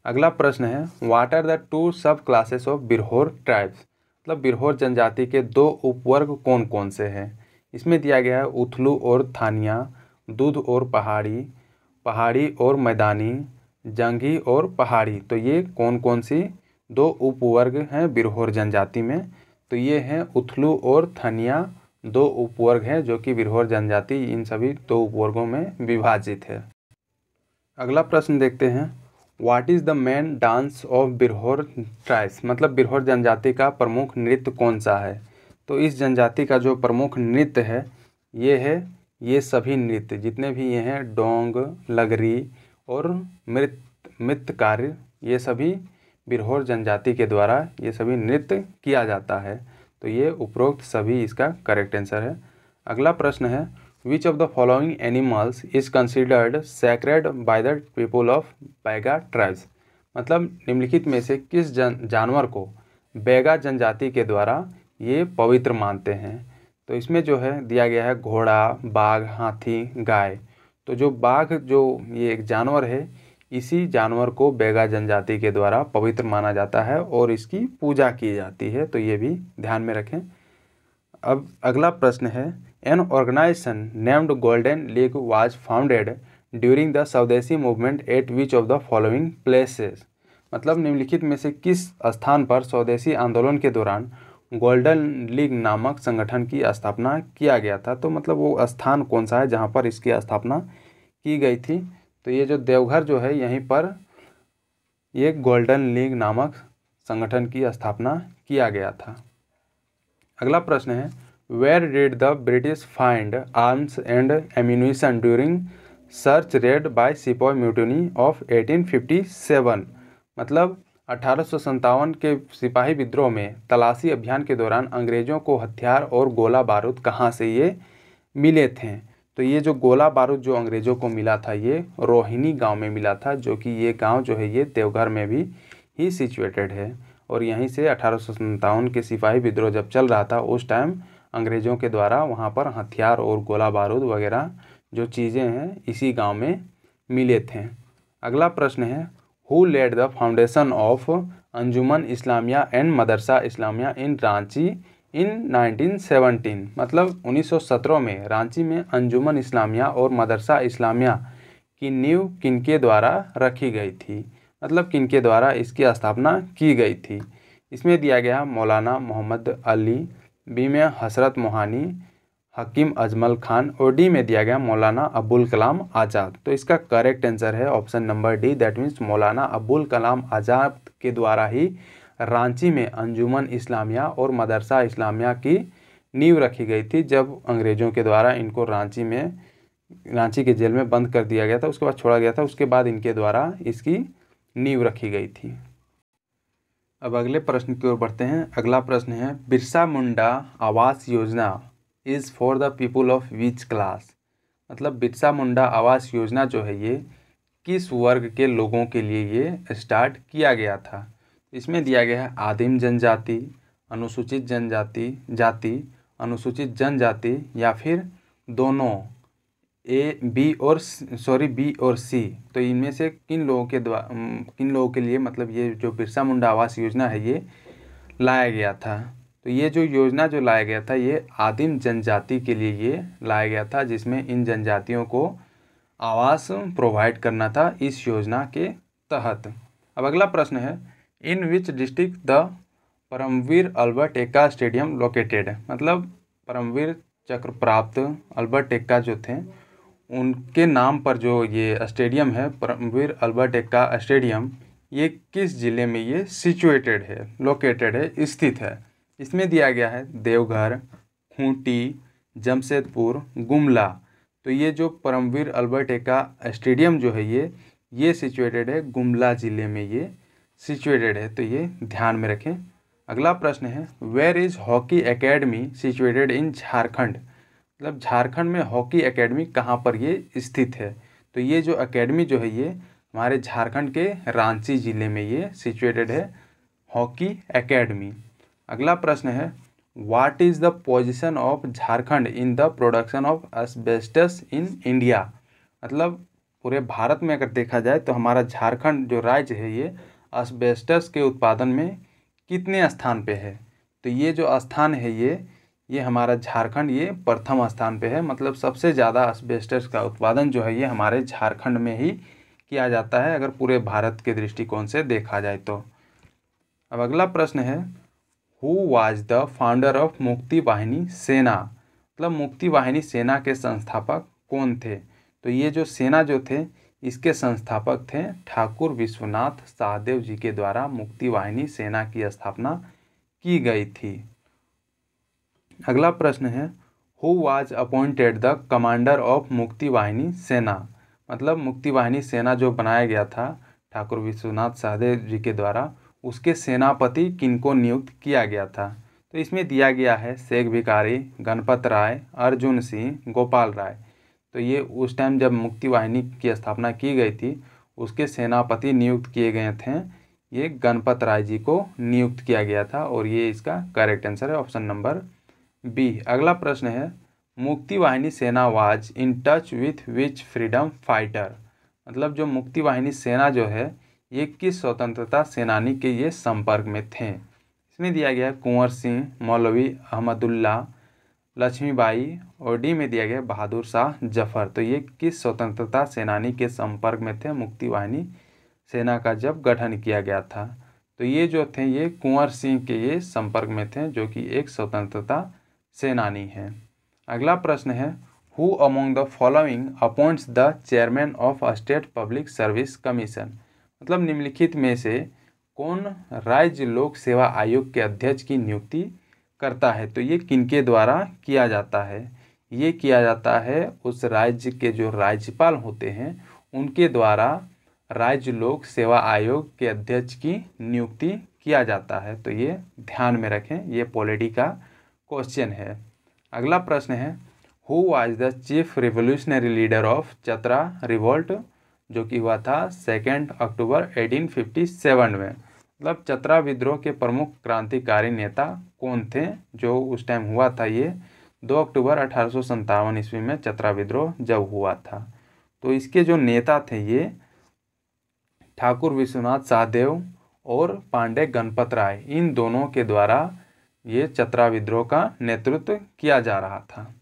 अगला प्रश्न है व्हाट आर द टू सब क्लासेस ऑफ बिरहोर ट्राइब्स। मतलब बिरहोर जनजाति के दो उपवर्ग कौन कौन से हैं। इसमें दिया गया है उथलू और थानिया, दूध और पहाड़ी, पहाड़ी और मैदानी, जंगी और पहाड़ी। तो ये कौन कौन सी दो उपवर्ग हैं बिरहोर जनजाति में। तो ये हैं उथलू और थानिया, दो उपवर्ग हैं जो कि बिरहोर जनजाति इन सभी दो उपवर्गों में विभाजित है। अगला प्रश्न देखते हैं what is the main dance of Birhor tribes. मतलब बिरहोर जनजाति का प्रमुख नृत्य कौन सा है। तो इस जनजाति का जो प्रमुख नृत्य है ये सभी नृत्य जितने भी ये हैं डोंग, लगरी और मृत्यकारी, ये सभी बिरहोर जनजाति के द्वारा ये सभी नृत्य किया जाता है। तो ये उपरोक्त सभी इसका करेक्ट आंसर है। अगला प्रश्न है which of the following animals is considered sacred by the people of Baiga tribes. मतलब निम्नलिखित में से किस जानवर को बैगा जनजाति के द्वारा ये पवित्र मानते हैं। तो इसमें जो है दिया गया है घोड़ा, बाघ, हाथी, गाय। तो जो बाघ जो ये एक जानवर है इसी जानवर को बैगा जनजाति के द्वारा पवित्र माना जाता है और इसकी पूजा की जाती है। तो ये भी ध्यान में रखें। अब अगला प्रश्न है an organization named golden league was founded during the Swadeshi movement at which of the following places. मतलब निम्नलिखित में से किस स्थान पर स्वदेशी आंदोलन के दौरान गोल्डन लीग नामक संगठन की स्थापना किया गया था। तो मतलब वो स्थान कौन सा है जहाँ पर इसकी स्थापना की गई थी। तो ये जो देवघर जो है यहीं पर ये गोल्डन लीग नामक संगठन की स्थापना किया गया था। अगला प्रश्न है where did the British find arms and ammunition during search raid by sepoy mutiny of 1857। मतलब 1857 के सिपाही विद्रोह में तलाशी अभियान के दौरान अंग्रेज़ों को हथियार और गोला बारूद कहाँ से ये मिले थे। तो ये जो गोला बारूद जो अंग्रेज़ों को मिला था ये रोहिणी गांव में मिला था, जो कि ये गांव जो है ये देवघर में भी ही सिचुएटेड है। और यहीं से 1857 के सिपाही विद्रोह जब चल रहा था उस टाइम अंग्रेज़ों के द्वारा वहाँ पर हथियार और गोला बारूद वगैरह जो चीज़ें हैं इसी गांव में मिले थे। अगला प्रश्न है who led the foundation of Anjuman Islamia and Madrasa Islamia in Ranchi in 1917। मतलब 1917 में रांची में अंजुमन इस्लामिया और मदरसा इस्लामिया की नींव किनके द्वारा रखी गई थी। मतलब किनके द्वारा इसकी स्थापना की गई थी। इसमें दिया गया मौलाना मोहम्मद अली, बी में हसरत मोहानी, हकीम अजमल खान और डी में दिया गया मौलाना अबुल कलाम आज़ाद। तो इसका करेक्ट आंसर है option number D, that means Maulana Abul Kalam Azad के द्वारा ही रांची में अंजुमन इस्लामिया और मदरसा इस्लामिया की नींव रखी गई थी, जब अंग्रेज़ों के द्वारा इनको रांची के जेल में बंद कर दिया गया था, उसके बाद छोड़ा गया था, उसके बाद इनके द्वारा इसकी नींव रखी गई थी। अब अगले प्रश्न की ओर बढ़ते हैं। अगला प्रश्न है, Birsa Munda Awas Yojana is for the people of which class. मतलब बिरसा मुंडा आवास योजना जो है ये किस वर्ग के लोगों के लिए ये स्टार्ट किया गया था। इसमें दिया गया है आदिम जनजाति, अनुसूचित जाति, अनुसूचित जनजाति या फिर दोनों, बी और सी। तो इनमें से किन लोगों के लिए मतलब ये जो बिरसा मुंडा आवास योजना है ये लाया गया था। तो ये जो योजना जो लाया गया था ये आदिम जनजाति के लिए ये लाया गया था, जिसमें इन जनजातियों को आवास प्रोवाइड करना था इस योजना के तहत। अब अगला प्रश्न है, in which district the Paramvir Albert Ekka stadium located. मतलब परमवीर चक्र प्राप्त अल्बर्ट एक्का जो थे उनके नाम पर जो ये स्टेडियम है परमवीर अल्बर्ट एक्का स्टेडियम, ये किस ज़िले में ये सिचुएटेड है, लोकेटेड है, स्थित है। इसमें दिया गया है देवघर, खूंटी, जमशेदपुर, गुमला। तो ये जो परमवीर अल्बर्ट एक्का स्टेडियम जो है ये सिचुएटेड है गुमला ज़िले में ये सिचुएटेड है, तो ये ध्यान में रखें। अगला प्रश्न है, where is hockey academy situated in Jharkhand. मतलब झारखंड में हॉकी एकेडमी कहाँ पर ये स्थित है। तो ये जो एकेडमी जो है ये हमारे झारखंड के रांची ज़िले में ये सिचुएटेड है हॉकी एकेडमी। अगला प्रश्न है, what is the position of Jharkhand in the production of asbestos in India. मतलब पूरे भारत में अगर देखा जाए तो हमारा झारखंड जो राज्य है ये एस्बेस्टस के उत्पादन में कितने स्थान पे है। तो ये जो स्थान है ये हमारा झारखंड ये प्रथम स्थान पे है। मतलब सबसे ज़्यादा एस्बेस्टस का उत्पादन जो है ये हमारे झारखंड में ही किया जाता है अगर पूरे भारत के दृष्टिकोण से देखा जाए तो। अब अगला प्रश्न है, who was the founder of मुक्ति वाहिनी सेना। मतलब मुक्ति वाहिनी सेना के संस्थापक कौन थे। तो ये जो सेना जो थे इसके संस्थापक थे ठाकुर विश्वनाथ सहदेव जी के द्वारा मुक्ति वाहिनी सेना की स्थापना की गई थी। अगला प्रश्न है, who was appointed the commander of मुक्ति वाहिनी सेना। मतलब मुक्ति वाहिनी सेना जो बनाया गया था ठाकुर विश्वनाथ सहदेव जी के द्वारा, उसके सेनापति किनको नियुक्त किया गया था। तो इसमें दिया गया है शेख भिखारी, गणपत राय, अर्जुन सिंह, गोपाल राय। तो ये उस टाइम जब मुक्ति वाहिनी की स्थापना की गई थी उसके सेनापति नियुक्त किए गए थे, ये गणपत राय जी को नियुक्त किया गया था और ये इसका करेक्ट आंसर है ऑप्शन नंबर बी। अगला प्रश्न है, मुक्ति वाहिनी सेना was in touch with which freedom fighter. मतलब जो मुक्ति वाहिनी सेना जो है ये किस स्वतंत्रता सेनानी के ये संपर्क में थे। इसमें दिया गया है कुंवर सिंह, मौलवी अहमदुल्ला, लक्ष्मीबाई और डी में दिया गया बहादुर शाह जफर। तो ये किस स्वतंत्रता सेनानी के संपर्क में थे मुक्ति वाहिनी सेना का जब गठन किया गया था। तो ये जो थे ये कुंवर सिंह के ये संपर्क में थे जो कि एक स्वतंत्रता सेनानी है। अगला प्रश्न है, who among the following appoints the chairman of state public service commission. मतलब निम्नलिखित में से कौन राज्य लोक सेवा आयोग के अध्यक्ष की नियुक्ति करता है। तो ये किनके द्वारा किया जाता है। ये किया जाता है उस राज्य के जो राज्यपाल होते हैं उनके द्वारा राज्य लोक सेवा आयोग के अध्यक्ष की नियुक्ति किया जाता है। तो ये ध्यान में रखें, ये पॉलिटी का क्वेश्चन है। अगला प्रश्न है, who was the chief revolutionary leader of Chatra revolt, जो कि हुआ था 2 अक्टूबर 1857 में। मतलब चतरा विद्रोह के प्रमुख क्रांतिकारी नेता कौन थे जो उस टाइम हुआ था। ये 2 अक्टूबर 1857 ईस्वी में चतरा विद्रोह जब हुआ था। तो इसके जो नेता थे ये ठाकुर विश्वनाथ सहदेव और पांडे गणपत राय, इन दोनों के द्वारा ये चतरा विद्रोह का नेतृत्व किया जा रहा था।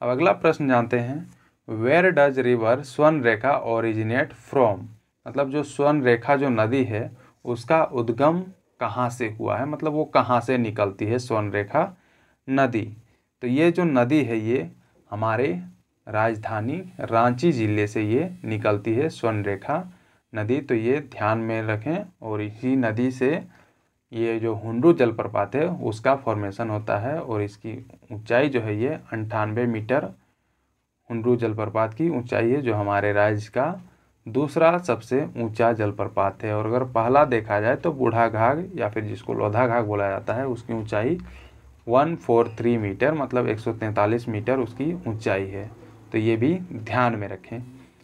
अब अगला प्रश्न जानते हैं, वेयर डज रिवर स्वर्ण रेखा ओरिजिनेट फ्रॉम। मतलब जो स्वर्ण रेखा जो नदी है उसका उद्गम कहाँ से हुआ है, मतलब वो कहाँ से निकलती है स्वर्ण रेखा नदी। तो ये जो नदी है ये हमारे राजधानी रांची ज़िले से ये निकलती है, स्वर्णरेखा नदी। तो ये ध्यान में रखें। और इसी नदी से ये जो हुंडरू जलप्रपात है उसका फॉर्मेशन होता है और इसकी ऊंचाई जो है ये 98 मीटर हुंडरू जलप्रपात की ऊंचाई है, जो हमारे राज्य का दूसरा सबसे ऊंचा जलप्रपात है। और अगर पहला देखा जाए तो बूढ़ा घाघ या फिर जिसको लोधा घाघ बोला जाता है, उसकी ऊंचाई 143 मीटर मतलब 143 मीटर उसकी ऊंचाई है। तो ये भी ध्यान में रखें।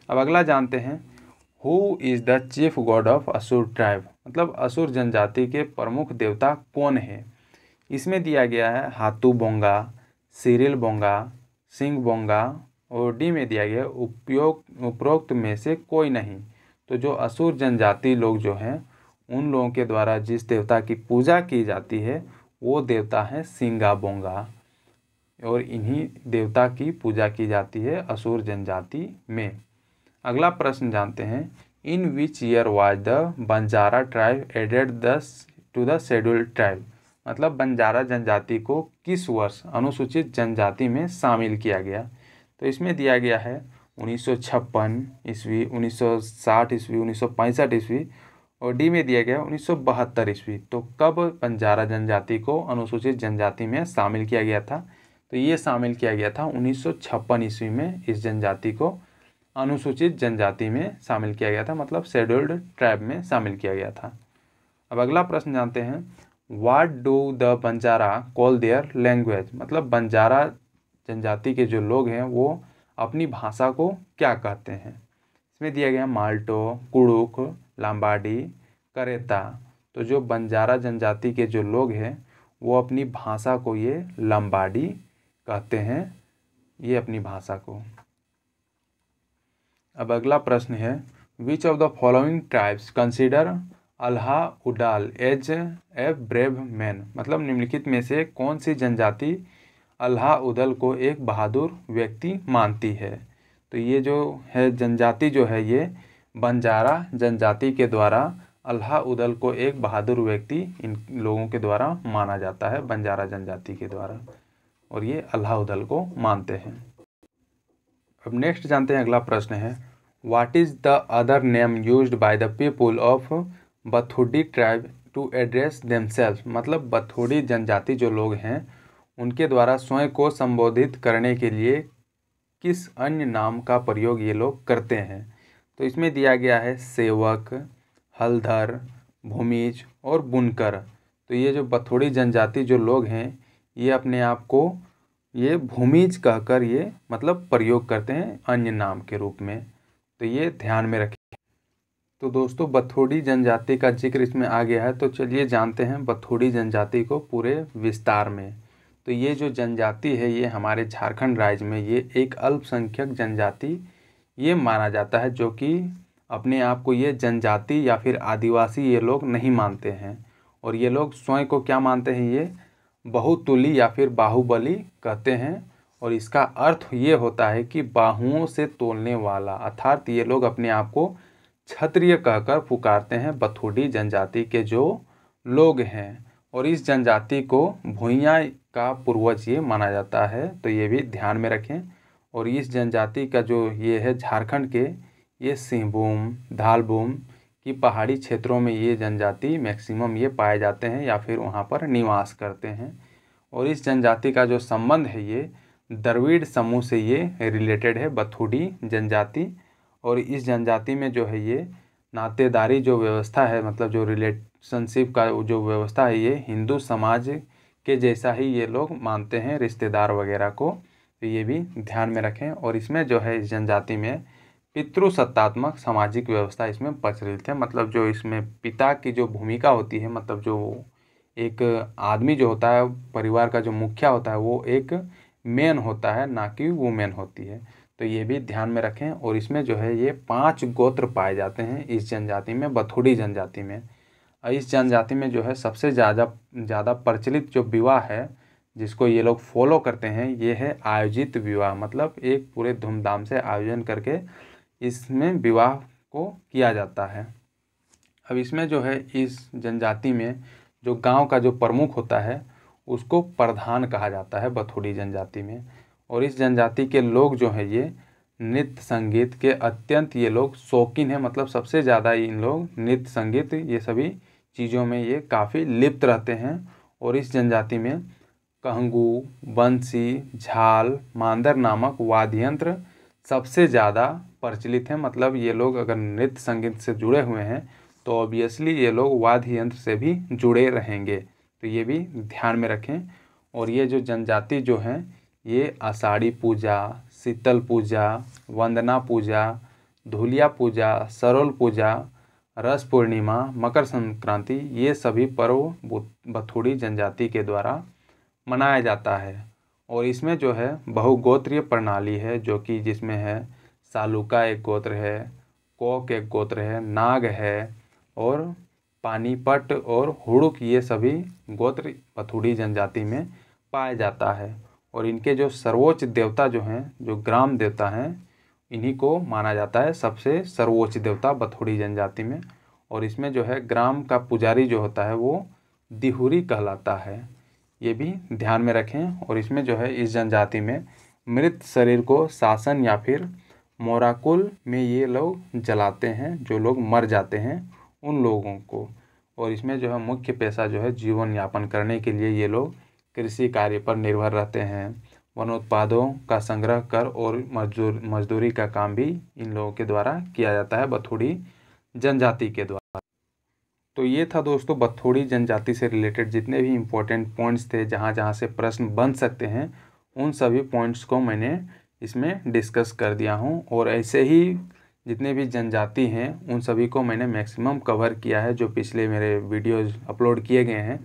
अब अगला जानते हैं, who is the chief God of असुर ट्राइब, मतलब असुर जनजाति के प्रमुख देवता कौन है। इसमें दिया गया है हाथू बोंगा, सिरिल बोंगा, सिंह बोंगा, और डी में दिया गया उपरोक्त में से कोई नहीं। तो जो असुर जनजाति लोग जो हैं उन लोगों के द्वारा जिस देवता की पूजा की जाती है वो देवता है सिंगा बोंगा, और इन्हीं देवता की पूजा की जाती है असुर जनजाति में। अगला प्रश्न जानते हैं, in which year was the Banjara tribe added to the scheduled tribe, मतलब बंजारा जनजाति को किस वर्ष अनुसूचित जनजाति में शामिल किया गया। तो इसमें दिया गया है 1956 ईस्वी, 1960 ईस्वी, 1965 ईस्वी, और डी में दिया गया 1972 ईस्वी। तो कब बंजारा जनजाति को अनुसूचित जनजाति में शामिल किया गया था। तो ये शामिल किया गया था 1956 ईस्वी में। इस जनजाति को अनुसूचित जनजाति में शामिल किया गया था, मतलब शेड्यूल्ड ट्राइब में शामिल किया गया था। अब अगला प्रश्न जानते हैं, what do the Banjara call their language, मतलब बंजारा जनजाति के जो लोग हैं वो अपनी भाषा को क्या कहते हैं। इसमें दिया गया माल्टो, कुड़ुक, लाम्बाडी, करेता। तो जो बंजारा जनजाति के जो लोग हैं वो अपनी भाषा को ये लम्बाडी कहते हैं, ये अपनी भाषा को। अब अगला प्रश्न है, which of the following tribes consider Alha Udal as a brave man, मतलब निम्नलिखित में से कौन सी जनजाति अल्हा उदल को एक बहादुर व्यक्ति मानती है। तो ये जो है जनजाति जो है ये बंजारा जनजाति के द्वारा अल्हा उदल को एक बहादुर व्यक्ति इन लोगों के द्वारा माना जाता है, बंजारा जनजाति के द्वारा, और ये अल्हा उदल को मानते हैं। अब नेक्स्ट जानते हैं, अगला प्रश्न है, what is the other name used by the people of Bathudi tribe to address themself, मतलब बथुडी जनजाति जो लोग हैं उनके द्वारा स्वयं को संबोधित करने के लिए किस अन्य नाम का प्रयोग ये लोग करते हैं। तो इसमें दिया गया है सेवक, हलधर, भूमिज और बुनकर। तो ये जो बथुड़ी जनजाति जो लोग हैं ये अपने आप को ये भूमिज कहकर ये मतलब प्रयोग करते हैं अन्य नाम के रूप में। तो ये ध्यान में रखें। तो दोस्तों बथुड़ी जनजाति का जिक्र इसमें आ गया है, तो चलिए जानते हैं बथुड़ी जनजाति को पूरे विस्तार में। तो ये जो जनजाति है ये हमारे झारखंड राज्य में ये एक अल्पसंख्यक जनजाति ये माना जाता है, जो कि अपने आप को ये जनजाति या फिर आदिवासी ये लोग नहीं मानते हैं। और ये लोग स्वयं को क्या मानते हैं, ये बहुतुली या फिर बाहुबली कहते हैं। और इसका अर्थ ये होता है कि बाहुओं से तोलने वाला, अर्थात ये लोग अपने आप को क्षत्रिय कहकर पुकारते हैं बथुड़ी जनजाति के जो लोग हैं। और इस जनजाति को भुइयाँ का पूर्वज ये माना जाता है, तो ये भी ध्यान में रखें। और इस जनजाति का जो ये है झारखंड के ये सिंहभूम, धालभूम की पहाड़ी क्षेत्रों में ये जनजाति मैक्सिमम ये पाए जाते हैं या फिर वहाँ पर निवास करते हैं। और इस जनजाति का जो संबंध है ये द्रविड़ समूह से ये रिलेटेड है, बथुड़ी जनजाति। और इस जनजाति में जो है ये नातेदारी जो व्यवस्था है, मतलब जो रिलेशनशिप का जो व्यवस्था है ये हिंदू समाज के जैसा ही ये लोग मानते हैं, रिश्तेदार वगैरह को। तो ये भी ध्यान में रखें। और इसमें जो है इस जनजाति में पितृसत्तात्मक सामाजिक व्यवस्था इसमें प्रचलित है, मतलब जो इसमें पिता की जो भूमिका होती है, मतलब जो एक आदमी जो होता है परिवार का जो मुखिया होता है वो एक मेन होता है, ना कि वुमेन होती है। तो ये भी ध्यान में रखें। और इसमें जो है ये 5 गोत्र पाए जाते हैं इस जनजाति में, बथुड़ी जनजाति में। इस जनजाति में जो है सबसे ज़्यादा प्रचलित जो विवाह है जिसको ये लोग फॉलो करते हैं ये है आयोजित विवाह, मतलब एक पूरे धूमधाम से आयोजन करके इसमें विवाह को किया जाता है। अब इसमें जो है इस जनजाति में जो गांव का जो प्रमुख होता है उसको प्रधान कहा जाता है बथुड़ी जनजाति में। और इस जनजाति के लोग जो हैं ये नृत्य संगीत के अत्यंत ये लोग शौकीन हैं, मतलब सबसे ज़्यादा इन लोग नृत्य संगीत ये सभी चीज़ों में ये काफ़ी लिप्त रहते हैं। और इस जनजाति में कहंगू, बंसी, झाल, मांदर नामक वाद्य यंत्र सबसे ज़्यादा प्रचलित हैं। मतलब ये लोग अगर नृत्य संगीत से जुड़े हुए हैं तो ऑब्वियसली ये लोग वाद्य यंत्र से भी जुड़े रहेंगे, तो ये भी ध्यान में रखें। और ये जो जनजाति जो हैं ये आषाढ़ी पूजा, शीतल पूजा, वंदना पूजा, धुलिया पूजा, सरोल पूजा, रस पूर्णिमा, मकर संक्रांति ये सभी पर्व बथुड़ी जनजाति के द्वारा मनाया जाता है। और इसमें जो है बहुगोत्रीय प्रणाली है, जो कि जिसमें है सालुका एक गोत्र है, कोक एक गोत्र है, नाग है और पानीपट और हुड़ुक ये सभी गोत्र बथुड़ी जनजाति में पाया जाता है। और इनके जो सर्वोच्च देवता जो हैं, जो ग्राम देवता हैं, इन्हीं को माना जाता है सबसे सर्वोच्च देवता बथुड़ी जनजाति में। और इसमें जो है ग्राम का पुजारी जो होता है वो दिहुरी कहलाता है, ये भी ध्यान में रखें। और इसमें जो है इस जनजाति में मृत शरीर को शासन या फिर मोराकुल में ये लोग जलाते हैं, जो लोग मर जाते हैं उन लोगों को। और इसमें जो है मुख्य पेशा जो है जीवन यापन करने के लिए ये लोग कृषि कार्य पर निर्भर रहते हैं। वनोत्पादों का संग्रह कर और मजदूरी का काम भी इन लोगों के द्वारा किया जाता है बथुड़ी जनजाति के द्वारा। तो ये था दोस्तों बथुड़ी जनजाति से रिलेटेड जितने भी इम्पोर्टेंट पॉइंट्स थे, जहाँ जहाँ से प्रश्न बन सकते हैं, उन सभी पॉइंट्स को मैंने इसमें डिस्कस कर दिया हूँ। और ऐसे ही जितने भी जनजाति हैं उन सभी को मैंने मैक्सिमम कवर किया है। जो पिछले मेरे वीडियोज़ अपलोड किए गए हैं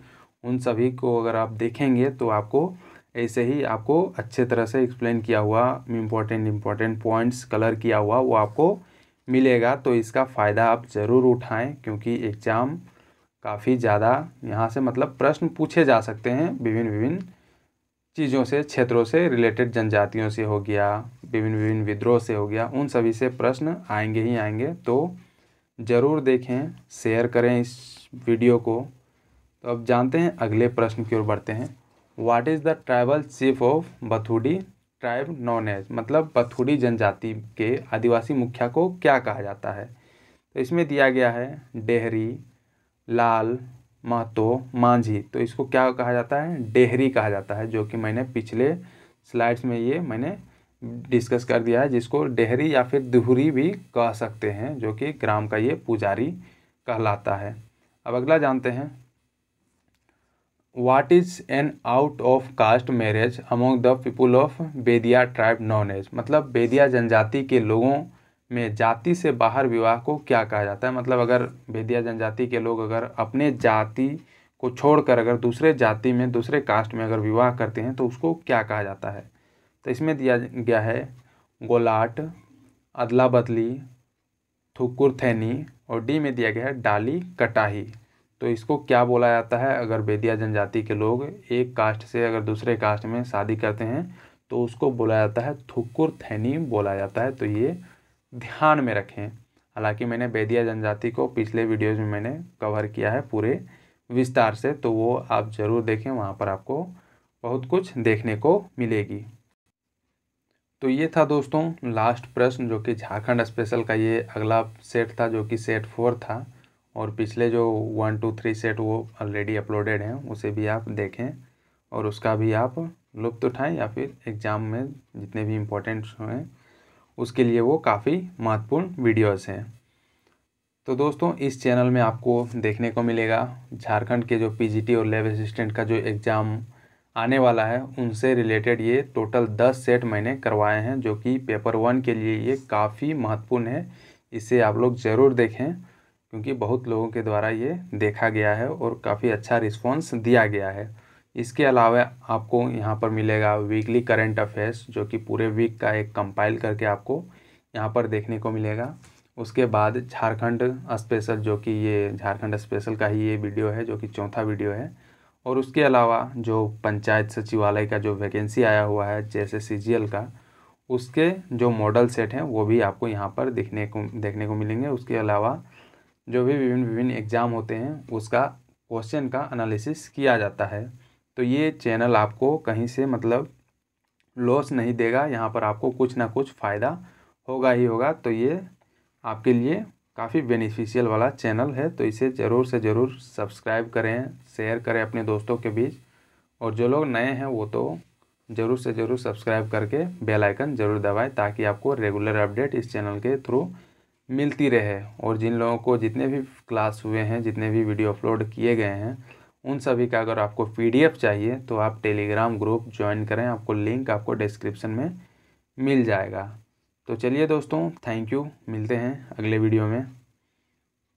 उन सभी को अगर आप देखेंगे तो आपको ऐसे ही आपको अच्छे तरह से एक्सप्लेन किया हुआ इम्पोर्टेंट पॉइंट्स कलर किया हुआ वो आपको मिलेगा। तो इसका फ़ायदा आप ज़रूर उठाएं, क्योंकि एग्ज़ाम काफ़ी ज़्यादा यहाँ से मतलब प्रश्न पूछे जा सकते हैं विभिन्न चीज़ों से, क्षेत्रों से रिलेटेड, जनजातियों से हो गया, विभिन्न विद्रोह से हो गया, उन सभी से प्रश्न आएंगे ही आएंगे। तो ज़रूर देखें, शेयर करें इस वीडियो को। तो अब जानते हैं अगले प्रश्न की ओर बढ़ते हैं। What is the tribal chief of Bathudi tribe known as, मतलब बथुड़ी जनजाति के आदिवासी मुखिया को क्या कहा जाता है। तो इसमें दिया गया है डेहरी, लाल, महतो, मांझी। तो इसको क्या कहा जाता है, डेहरी कहा जाता है, जो कि मैंने पिछले स्लाइड्स में ये मैंने डिस्कस कर दिया है, जिसको डेहरी या फिर दुहरी भी कह सकते हैं, जो कि ग्राम का ये पुजारी कहलाता है। अब अगला जानते हैं, what is an out of caste marriage among the people of Bedia tribe known as, मतलब बेदिया जनजाति के लोगों में जाति से बाहर विवाह को क्या कहा जाता है। मतलब अगर बेदिया जनजाति के लोग अगर अपने जाति को छोड़कर अगर दूसरे जाति में, दूसरे कास्ट में अगर विवाह करते हैं तो उसको क्या कहा जाता है। तो इसमें दिया गया है गोलाट, अदला बदली, थुकुर थैनी और डी में दिया गया है डाली कटाही। तो इसको क्या बोला जाता है, अगर बेदिया जनजाति के लोग एक कास्ट से अगर दूसरे कास्ट में शादी करते हैं तो उसको बोला जाता है थुकुर थैनी बोला जाता है। तो ये ध्यान में रखें। हालांकि मैंने बेदिया जनजाति को पिछले वीडियोज़ में मैंने कवर किया है पूरे विस्तार से, तो वो आप ज़रूर देखें, वहाँ पर आपको बहुत कुछ देखने को मिलेगी। तो ये था दोस्तों लास्ट प्रश्न, जो कि झारखंड स्पेशल का ये अगला सेट था, जो कि सेट 4 था। और पिछले जो 1, 2, 3 सेट वो ऑलरेडी अपलोडेड हैं, उसे भी आप देखें और उसका भी आप लुत्फ़ उठाएं, या फिर एग्ज़ाम में जितने भी इम्पोर्टेंट हैं उसके लिए वो काफ़ी महत्वपूर्ण वीडियोस हैं। तो दोस्तों इस चैनल में आपको देखने को मिलेगा झारखंड के जो पीजीटी और लैब असिस्टेंट का जो एग्ज़ाम आने वाला है उनसे रिलेटेड ये टोटल 10 सेट मैंने करवाए हैं, जो कि पेपर 1 के लिए ये काफ़ी महत्वपूर्ण है। इसे आप लोग ज़रूर देखें, क्योंकि बहुत लोगों के द्वारा ये देखा गया है और काफ़ी अच्छा रिस्पॉन्स दिया गया है। इसके अलावा आपको यहाँ पर मिलेगा वीकली करंट अफेयर्स, जो कि पूरे वीक का एक कंपाइल करके आपको यहाँ पर देखने को मिलेगा। उसके बाद झारखंड स्पेशल, जो कि ये झारखंड स्पेशल का ही ये वीडियो है, जो कि चौथा वीडियो है। और उसके अलावा जो पंचायत सचिवालय का जो वैकेंसी आया हुआ है जैसे सीजीएल का, उसके जो मॉडल सेट हैं वो भी आपको यहाँ पर देखने को मिलेंगे। उसके अलावा जो भी विभिन्न एग्ज़ाम होते हैं उसका क्वेश्चन का एनालिसिस किया जाता है। तो ये चैनल आपको कहीं से मतलब लॉस नहीं देगा, यहाँ पर आपको कुछ ना कुछ फ़ायदा होगा ही होगा। तो ये आपके लिए काफ़ी बेनिफिशियल वाला चैनल है, तो इसे ज़रूर से ज़रूर सब्सक्राइब करें, शेयर करें अपने दोस्तों के बीच। और जो लोग नए हैं वो तो ज़रूर से ज़रूर सब्सक्राइब करके बेल आइकन ज़रूर दबाएं, ताकि आपको रेगुलर अपडेट इस चैनल के थ्रू मिलती रहे। और जिन लोगों को जितने भी क्लास हुए हैं, जितने भी वीडियो अपलोड किए गए हैं, उन सभी का अगर आपको PDF चाहिए तो आप टेलीग्राम ग्रुप ज्वाइन करें, आपको लिंक आपको डिस्क्रिप्शन में मिल जाएगा। तो चलिए दोस्तों, थैंक यू, मिलते हैं अगले वीडियो में।